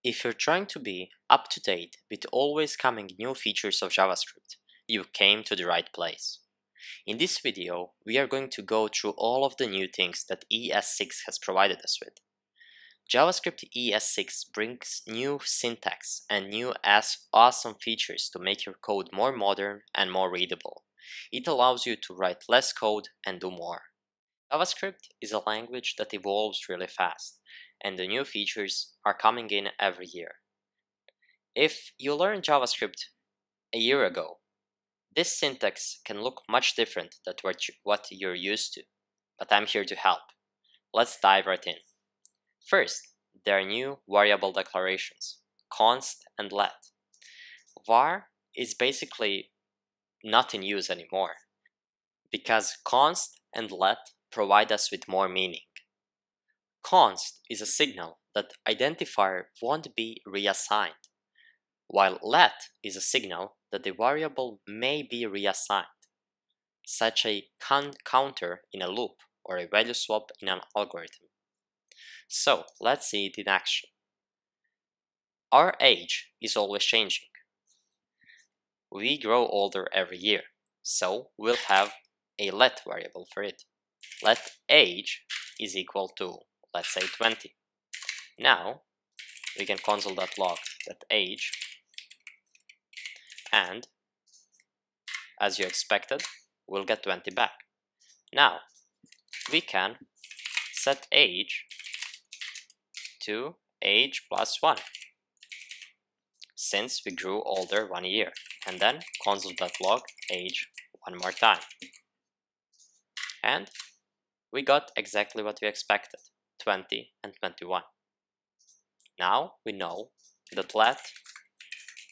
If you're trying to be up to date with always coming new features of JavaScript, you came to the right place. In this video, we are going to go through all of the new things that ES6 has provided us with. JavaScript ES6 brings new syntax and new awesome features to make your code more modern and more readable. It allows you to write less code and do more. JavaScript is a language that evolves really fast, and the new features are coming in every year. If you learned JavaScript a year ago, this syntax can look much different than what you're used to, but I'm here to help. Let's dive right in. First, there are new variable declarations, const and let. var is basically not in use anymore, because const and let provide us with more meaning. Const is a signal that identifier won't be reassigned, while let is a signal that the variable may be reassigned, such a counter in a loop or a value swap in an algorithm. So let's see it in action. Our age is always changing. We grow older every year, so we'll have a let variable for it. Let age is equal to, let's say, 20. Now we can console.log that age, and as you expected, we'll get 20 back. Now we can set age to age plus 1, since we grew older 1 year, and then console.log age one more time. And we got exactly what we expected, 20 and 21. Now we know that let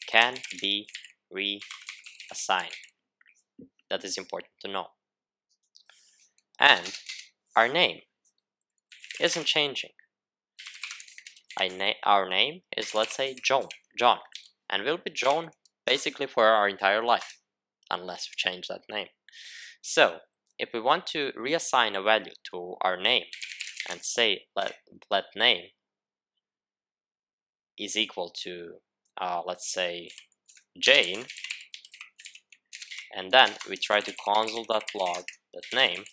can be reassigned. That is important to know. And our name isn't changing. Our name is, let's say, John, and will be John basically for our entire life, unless we change that name. So if we want to reassign a value to our name and say let name is equal to, let's say, Jane, and then we try to console.log that name,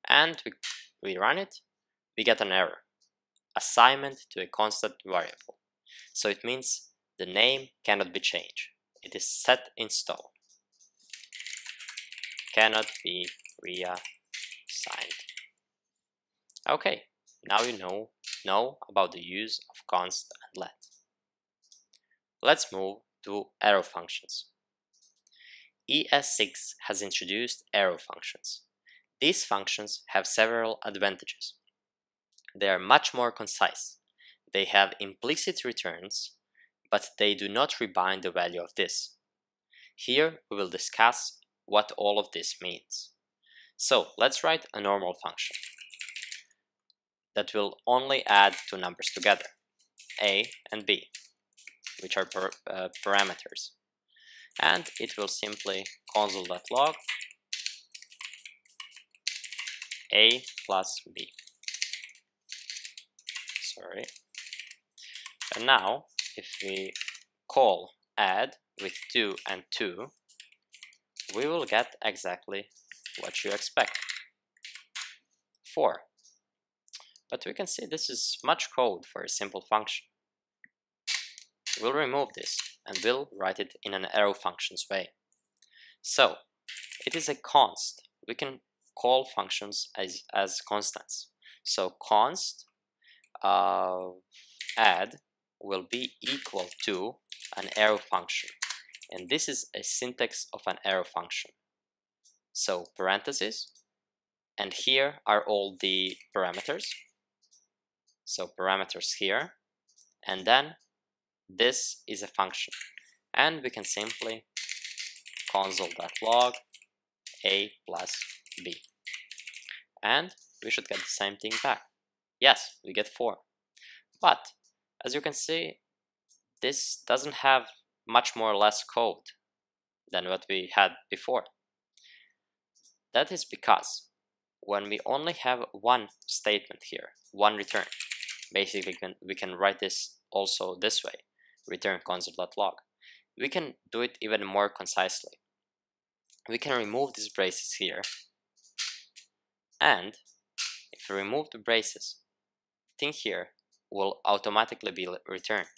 and we run it, we get an error, assignment to a constant variable. So it means the name cannot be changed. It is set in stone. Cannot be reassigned. Okay, now you know about the use of const and let. Let's move to arrow functions. ES6 has introduced arrow functions. These functions have several advantages. They are much more concise. They have implicit returns, but they do not rebind the value of this. Here we will discuss what all of this means. So let's write a normal function that will only add two numbers together, a and b, which are parameters. And it will simply console.log a plus b. Sorry. And now if we call add with 2 and 2, we will get exactly what you expect, 4. But we can see this is much code for a simple function. We'll remove this and we'll write it in an arrow functions way. So it is a const. We can call functions as constants. So const add will be equal to an arrow function, and this is a syntax of an arrow function. So parentheses, and here are all the parameters. So parameters here, and then this is a function, and we can simply console.log a plus b, and we should get the same thing back. Yes, we get 4. But as you can see, this doesn't have much more or less code than what we had before. That is because when we only have one statement here, one return, basically we can write this also this way: return console.log. We can do it even more concisely. We can remove these braces here, and if we remove the braces, the thing here will automatically be returned,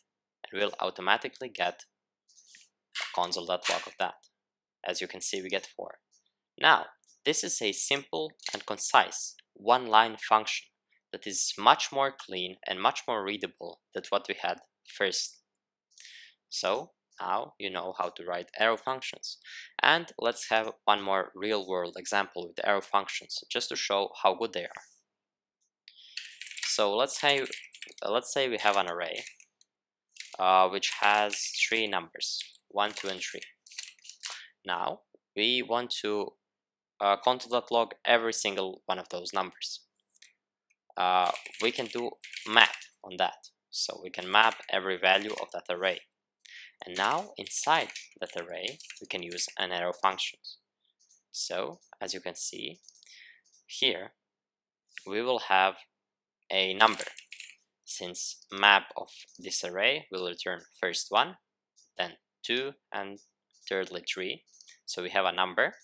and we'll automatically get a console.log of that. As you can see, we get 4. Now, this is a simple and concise one-line function that is much more clean and much more readable than what we had first. So now you know how to write arrow functions. And let's have one more real-world example with arrow functions, just to show how good they are. So let's say we have an array which has 3 numbers, 1, 2, and 3. Now we want to console.log every single one of those numbers. We can do map on that, so we can map every value of that array. And now inside that array we can use an arrow functions. So as you can see here, we will have a number, since map of this array will return first 1, then 2, and thirdly 3. So we have a number,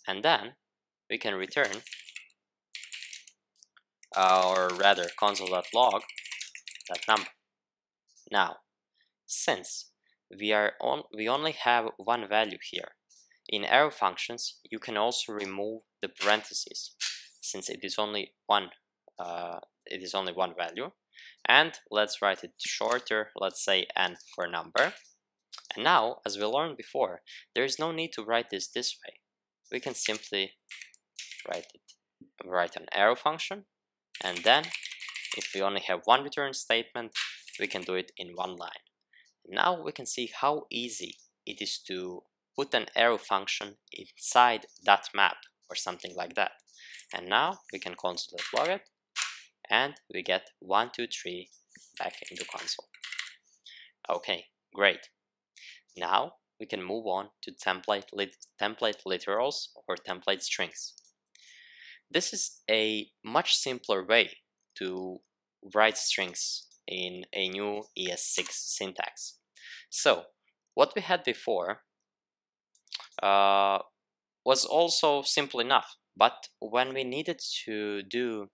and then we can return or rather console.log that number. Now, since we only have one value here, in arrow functions you can also remove the parentheses, since it is only one value. And let's write it shorter, let's say n for number. And now, as we learned before, there is no need to write this way. We can simply write an arrow function, and then if we only have one return statement, we can do it in one line. Now we can see how easy it is to put an arrow function inside that map or something like that. And now we can console.log it, and we get 1, 2, 3 back into console. Okay, great. Now we can move on to template literals or template strings. This is a much simpler way to write strings in a new ES6 syntax. So what we had before was also simple enough, but when we needed to do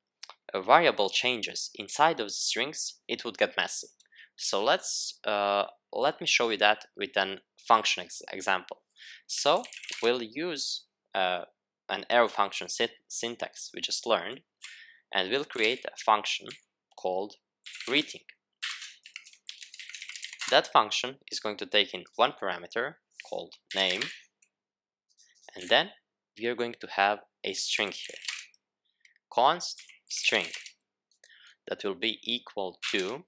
variable changes inside of the strings, it would get messy. So let me show you that with an function example. So we'll use an arrow function syntax we just learned, and we'll create a function called greeting. That function is going to take in one parameter called name, and then we are going to have a string here, const string, that will be equal to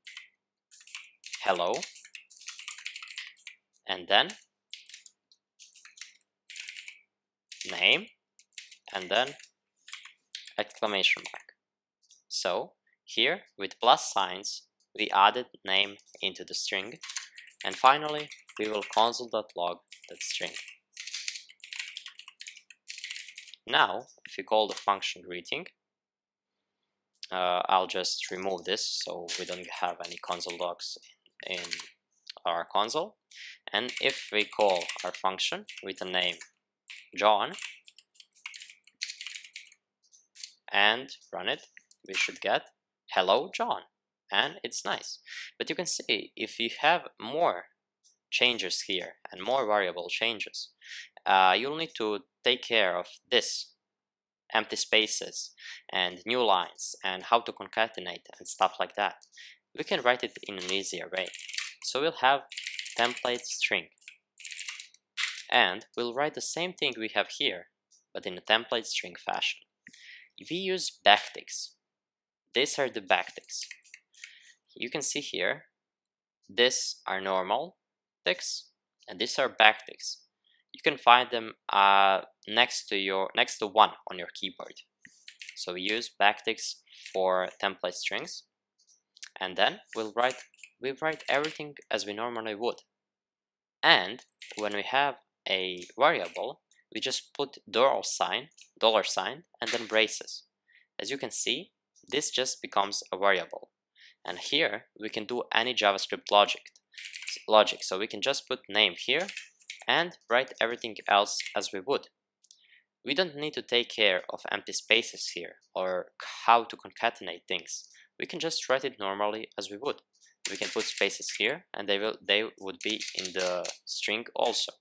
hello, and then name, and then exclamation mark. So here with plus signs we added name into the string, and finally we will console.log that string. Now if we call the function greeting, I'll just remove this so we don't have any console logs in our console. And if we call our function with the name John and run it, we should get hello John, and it's nice. But you can see if you have more changes here and more variable changes, you'll need to take care of this empty spaces and new lines and how to concatenate and stuff like that. We can write it in an easier way. So we'll have template string, and we'll write the same thing we have here, but in a template string fashion. We use backticks. These are the backticks. You can see here, these are normal ticks and these are backticks. You can find them next to one on your keyboard. So we use backticks for template strings, and then we write everything as we normally would. And when we have a variable, we just put $sign, and then braces. As you can see, this just becomes a variable. And here we can do any JavaScript logic. So we can just put name here and write everything else as we would. We don't need to take care of empty spaces here or how to concatenate things. We can just write it normally as we would. We can put spaces here and they would be in the string also.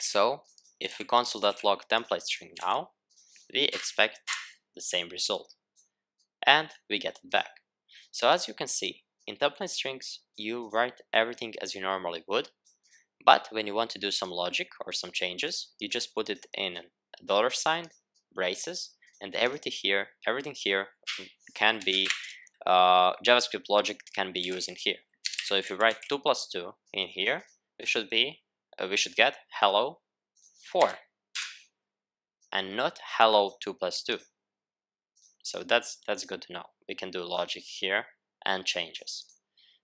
So if we console.log template string now, we expect the same result and we get it back. So as you can see, in template strings you write everything as you normally would, but when you want to do some logic or some changes, you just put it in a $sign, braces, and everything here can be JavaScript logic can be used in here. So if you write 2 plus 2 in here, we should get hello 4 and not hello 2 plus 2. So that's good to know. We can do logic here and changes.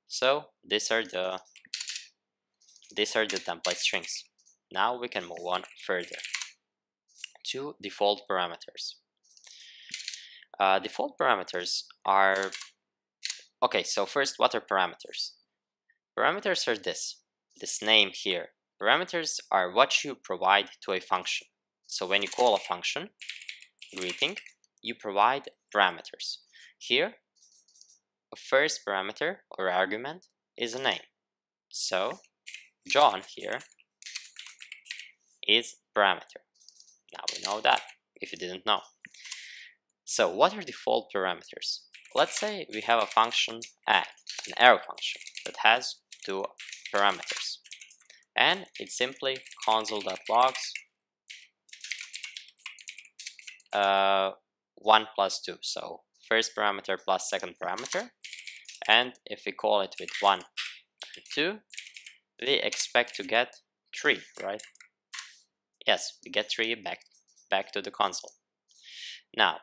So these are the template strings. Now we can move on further to default parameters. Default parameters are okay. So first, what are parameters? Parameters are this name here. Parameters are what you provide to a function. So when you call a function, greeting, you provide parameters. Here, a first parameter or argument is a name. So John here is parameter. Now we know that, if you didn't know. So what are default parameters? Let's say we have a function add, an arrow function that has 2 parameters. And it's simply console.logs 1 plus 2. So first parameter plus second parameter. And if we call it with 1 and 2, we expect to get 3, right? Yes, we get 3 back to the console. Now,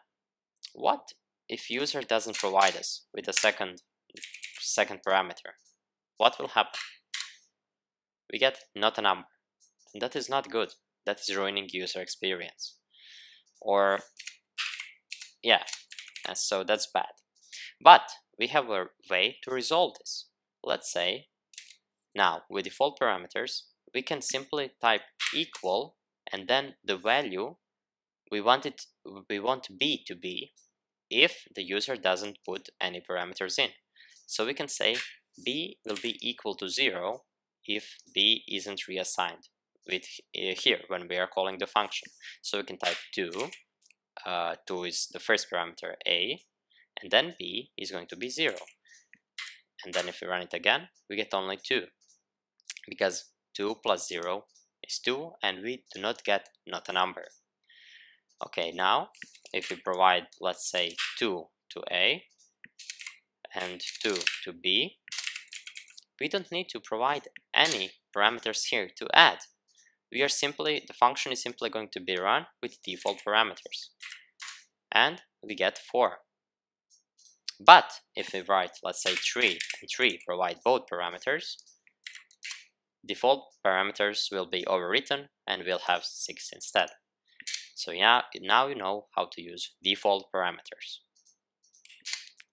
what if user doesn't provide us with a second parameter? What will happen? We get not a number, and that is not good. That is ruining user experience. Or yeah, and so that's bad. But we have a way to resolve this. Let's say now with default parameters we can simply type equal and then the value we want b to be if the user doesn't put any parameters in. So we can say b will be equal to 0 if b isn't reassigned with here when we are calling the function. So we can type 2. 2 is the first parameter a, and then b is going to be 0. And then if we run it again, we get only 2 because 2 plus 0 is 2 and we do not get not a number. Okay, now if we provide, let's say, 2 to A and 2 to B, we don't need to provide any parameters here to add. The function is simply going to be run with default parameters. And we get 4. But if we write, let's say, 3 and 3 provide both parameters, default parameters will be overwritten and we'll have 6 instead. So yeah, now you know how to use default parameters.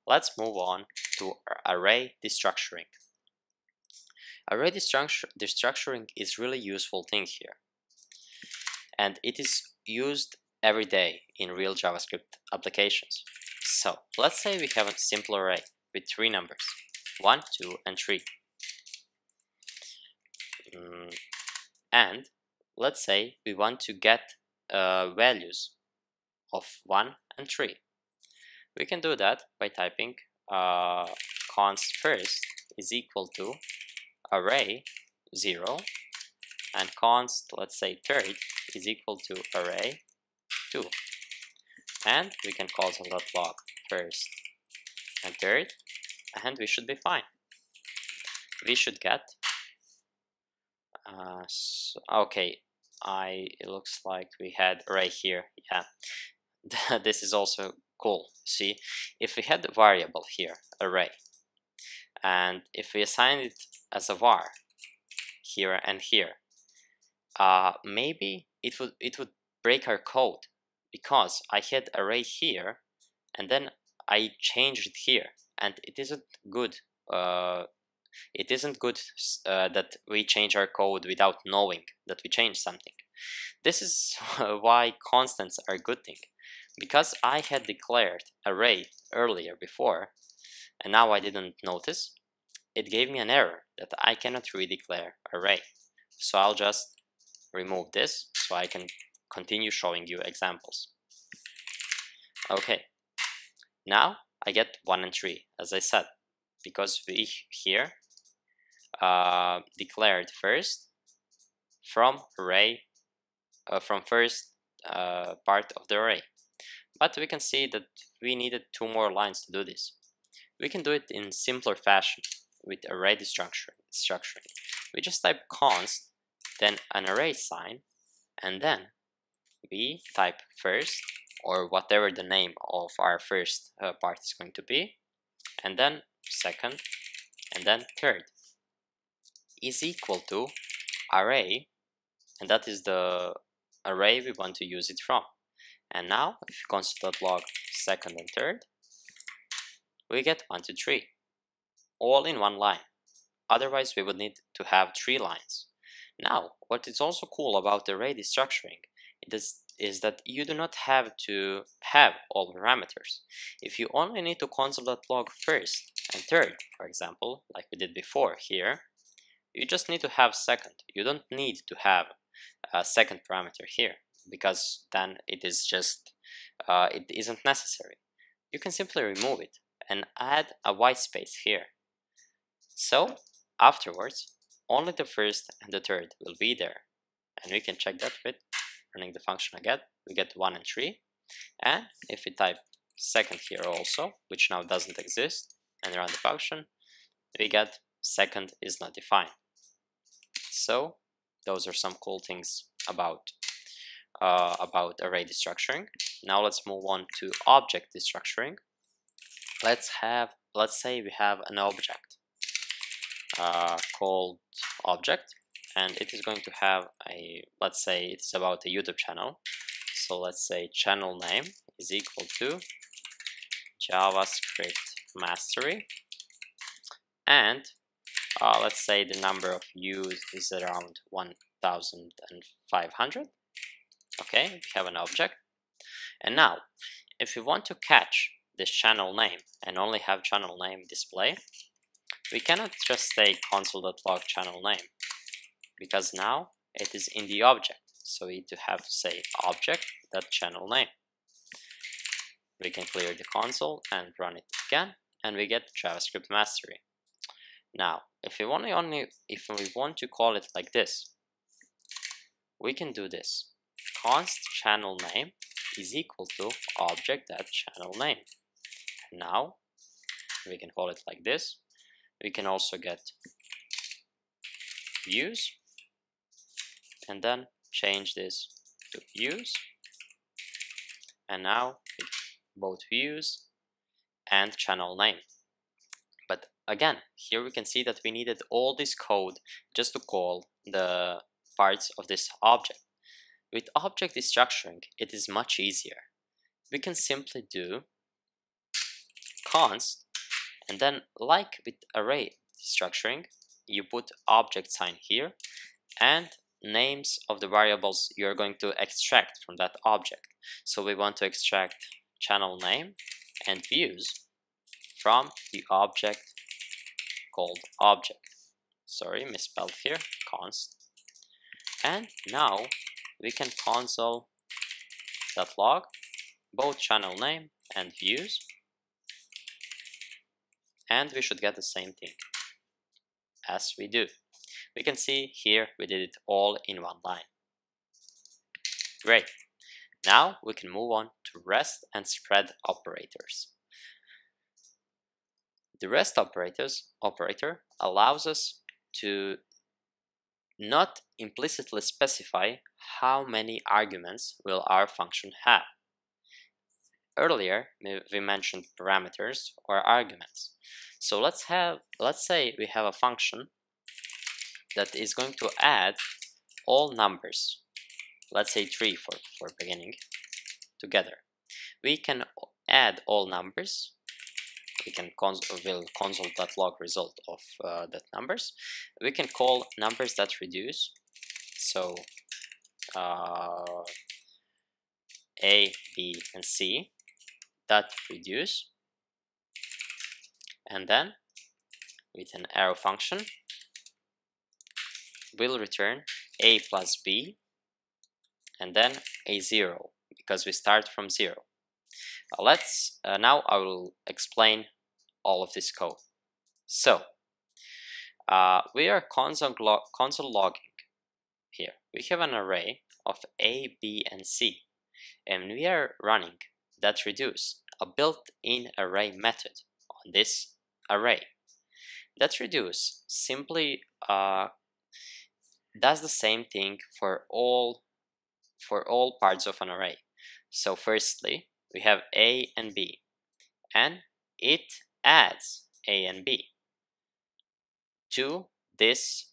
Let's move on to array destructuring. Array destructuring is really useful thing here. And it is used every day in real JavaScript applications. So let's say we have a simple array with 3 numbers, 1, 2, and 3. And let's say we want to get values of 1 and 3. We can do that by typing const first is equal to array 0 and const, let's say, third is equal to array 2. And we can console.log first and third, and we should be fine. We should get okay, it looks like we had array here. Yeah, this is also cool. See, if we had a variable here, array, and if we assign it as a var here and here, maybe it would break our code because I had array here and then I changed it here. and it isn't good. It isn't good that we change our code without knowing that we changed something. This is why constants are a good thing. Because I had declared array earlier before, and now I didn't notice, it gave me an error that I cannot redeclare array. So I'll just remove this so I can continue showing you examples. Okay, now I get 1 and 3, as I said, because we here declared first from array, from first part of the array. But we can see that we needed 2 more lines to do this. We can do it in simpler fashion with array destructuring. We just type const, then an array sign, and then we type first, or whatever the name of our first part is going to be, and then second, and then third, is equal to array, and that is the array we want to use it from. And now if you console.log second and third, we get 1, 2, 3, all in one line. Otherwise we would need to have 3 lines. Now what is also cool about array destructuring is that you do not have to have all parameters. If you only need to console.log first and third, for example, like we did before here, you just need to have second. You don't need to have a second parameter here, because then it is just it isn't necessary. You can simply remove it and add a white space here. So afterwards only the first and the third will be there, and we can check that with running the function again. We get 1 and 3, and if we type second here also, which now doesn't exist, and run the function, we get second is not defined. So those are some cool things about array destructuring. Now let's move on to object destructuring. Let's say we have an object called object, and it is going to have a, let's say it's about a YouTube channel. So let's say channel name is equal to JavaScript mastery, and let's say the number of views is around 1,500. Okay, we have an object. And now if we want to catch this channel name and only have channel name display, we cannot just say console.log channel name, because now it is in the object. So we need to have to say object.channel name. We can clear the console and run it again, and we get JavaScript mastery. Now if we want to call it like this, we can do this. Const channel name is equal to object.channel name. And now we can call it like this. We can also get views, and then change this to views, and now both views and channel name. But again, here we can see that we needed all this code just to call the parts of this object. With object destructuring, it is much easier. We can simply do const, and then like with array destructuring, you put object sign here and names of the variables you're going to extract from that object. So we want to extract channel name and views from the object called object. Sorry, misspelled here, const. And now we can console.log both channel name and views, and we should get the same thing as we do. We can see here we did it all in one line. Great. Now we can move on to rest and spread operators. The rest operator allows us to not implicitly specify how many arguments will our function have. Earlier we mentioned parameters or arguments. So let's say we have a function that is going to add all numbers, let's say 3 for beginning, together. We can add all numbers we can will console.log result of that numbers. We can call numbers that reduce, so A, B, and C that reduce, and then with an arrow function we'll return A plus B and then a 0 because we start from 0. Now I will explain all of this code. So we are console logging here. We have an array of A, B, and C, and we are running that reduce, a built-in array method on this array. That reduce simply does the same thing for all parts of an array. So firstly, we have A and B, and it adds A and B to this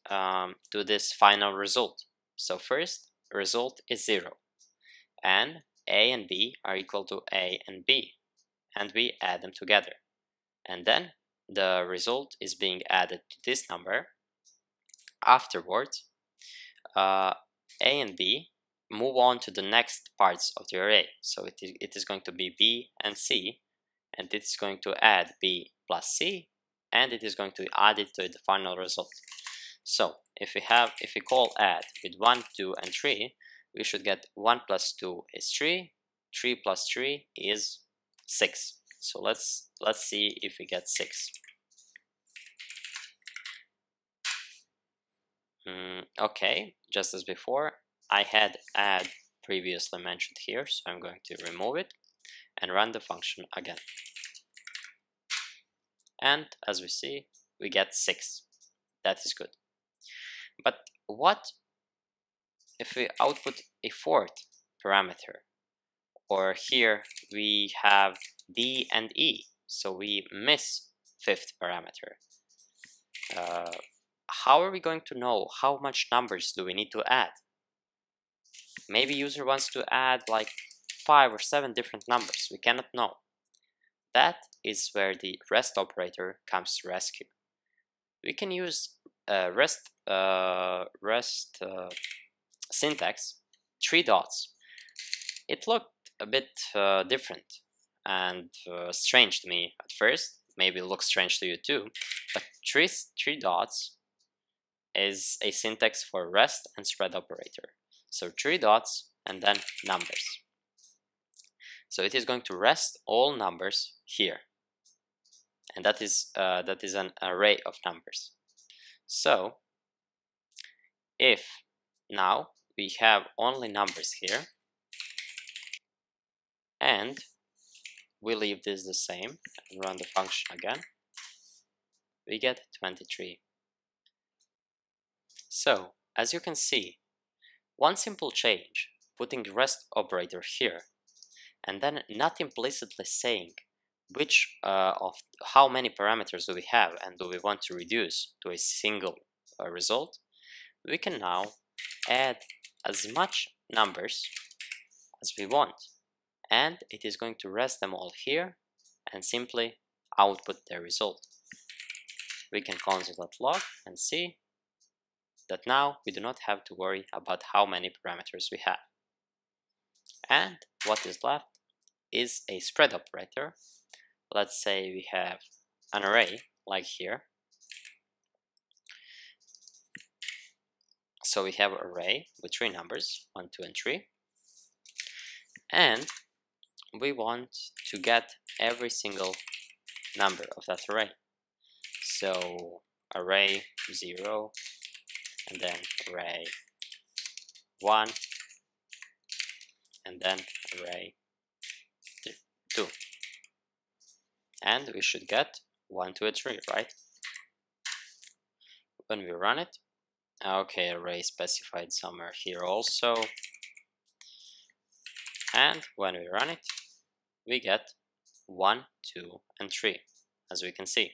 final result. So first, result is 0, and A and B are equal to A and B, and we add them together, and then the result is being added to this number. Afterwards, A and B move on to the next parts of the array. So it is going to be B and C, and it's going to add B plus C, and it is going to add it to the final result. So if we call add with 1, 2, and 3, we should get 1 plus 2 is 3, 3 plus 3 is 6. So let's see if we get 6. Okay, just as before, I had add previously mentioned here, so I'm going to remove it and run the function again. And as we see, we get 6. That is good. But what if we output a fourth parameter? Or here we have D and E, so we miss fifth parameter. How are we going to know how much numbers do we need to add? Maybe user wants to add like 5 or 7 different numbers. We cannot know. That is where the REST operator comes to rescue. We can use REST syntax 3 dots. It looked a bit different and strange to me at first. Maybe it looks strange to you too. But three dots is a syntax for REST and spread operator. So 3 dots and then numbers. So it is going to rest all numbers here, and that is an array of numbers. So if now we have only numbers here, and we leave this the same and run the function again, we get 23. So as you can see, one simple change, putting REST operator here, and then not implicitly saying which of how many parameters do we have and do we want to reduce to a single result, we can now add as much numbers as we want, and it is going to rest them all here and simply output the result. We can console.log and see that now we do not have to worry about how many parameters we have. And what is left is a spread operator. Let's say we have an array like here. So we have an array with 3 numbers, 1, 2, and 3. And we want to get every single number of that array. So array 0, and then array 1, and then array 2. And we should get 1, 2, and 3, right? When we run it, okay, array specified somewhere here also. And when we run it, we get 1, 2, and 3, as we can see.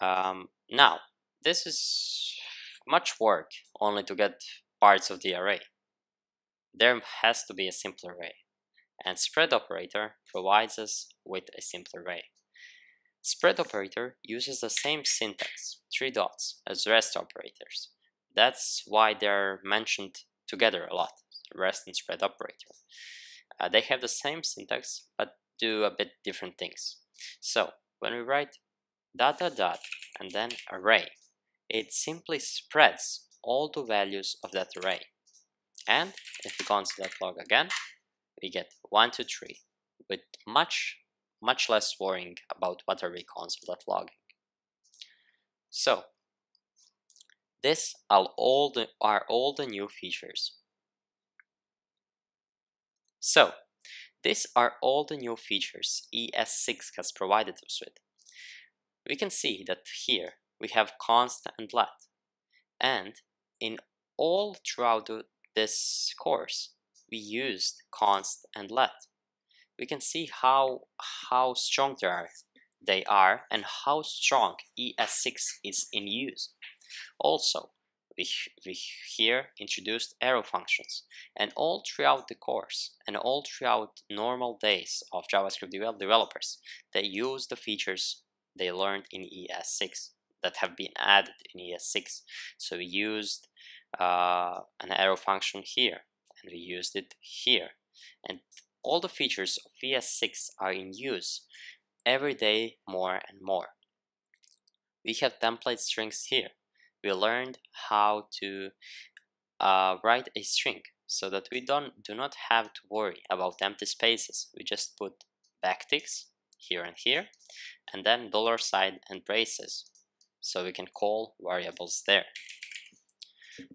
Now, this is much work only to get parts of the array. There has to be a simpler way. and spread operator provides us with a simpler way. Spread operator uses the same syntax, 3 dots, as rest operators. That's why they're mentioned together a lot, rest and spread operator. They have the same syntax but do a bit different things. So when we write ... and then array, it simply spreads all the values of that array. And if we console.log again, we get 1, 2, 3 with much less worrying about what are we console.logging. So this are all the new features. So these are all the new features ES6 has provided us with. We can see that here we have const and let, and in all throughout this course we used const and let. We can see how strong they are and how strong ES6 is in use. Also, we here introduced arrow functions, and all throughout the course and all throughout normal days of JavaScript developers, they use the features they learned in ES6 that have been added in ES6. So we used an arrow function here, and we used it here, and all the features of ES6 are in use every day more and more. We have template strings here. We learned how to write a string so that we do not have to worry about empty spaces. We just put backticks here and here, and then $sign and braces, so we can call variables there.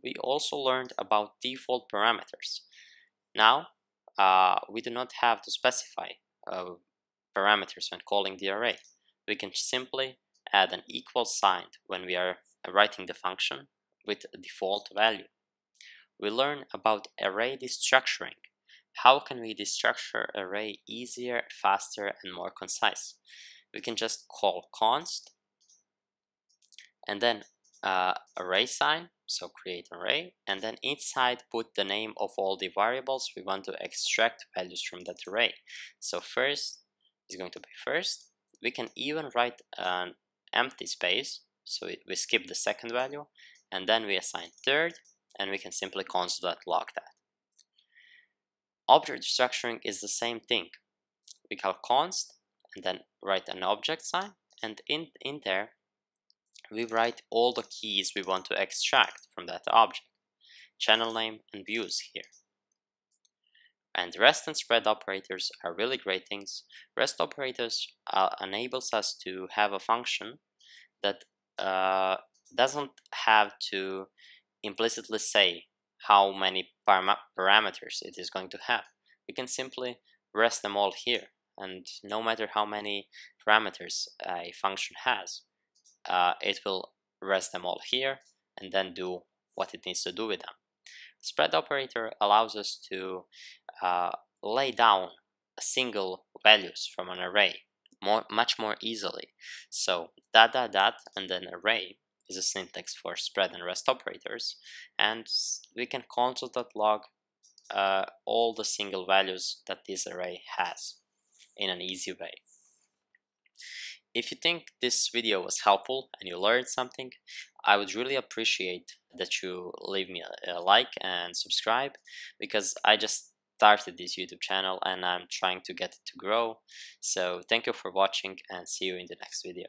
We also learned about default parameters. Now we do not have to specify parameters when calling the array. We can simply add an equal sign when we are writing the function with a default value. We learn about array destructuring. How can we destructure array easier, faster, and more concise? We can just call const and then array sign, so create array, and then inside put the name of all the variables we want to extract values from that array. So first is going to be first. We can even write an empty space, so we skip the second value, and then we assign third, and we can simply console.log that. Object destructuring is the same thing. We call const and then write an object sign, and in there we write all the keys we want to extract from that object, channel name and views here. And rest and spread operators are really great things. Rest operators enables us to have a function that doesn't have to implicitly say how many parameters it is going to have. We can simply rest them all here, and no matter how many parameters a function has, it will rest them all here and then do what it needs to do with them. Spread operator allows us to lay down single values from an array much more easily. So ... and then array is a syntax for spread and rest operators, and we can console.log all the single values that this array has in an easy way. If you think this video was helpful and you learned something, I would really appreciate that you leave me a like and subscribe, because I just started this YouTube channel and I'm trying to get it to grow. So thank you for watching, and see you in the next video.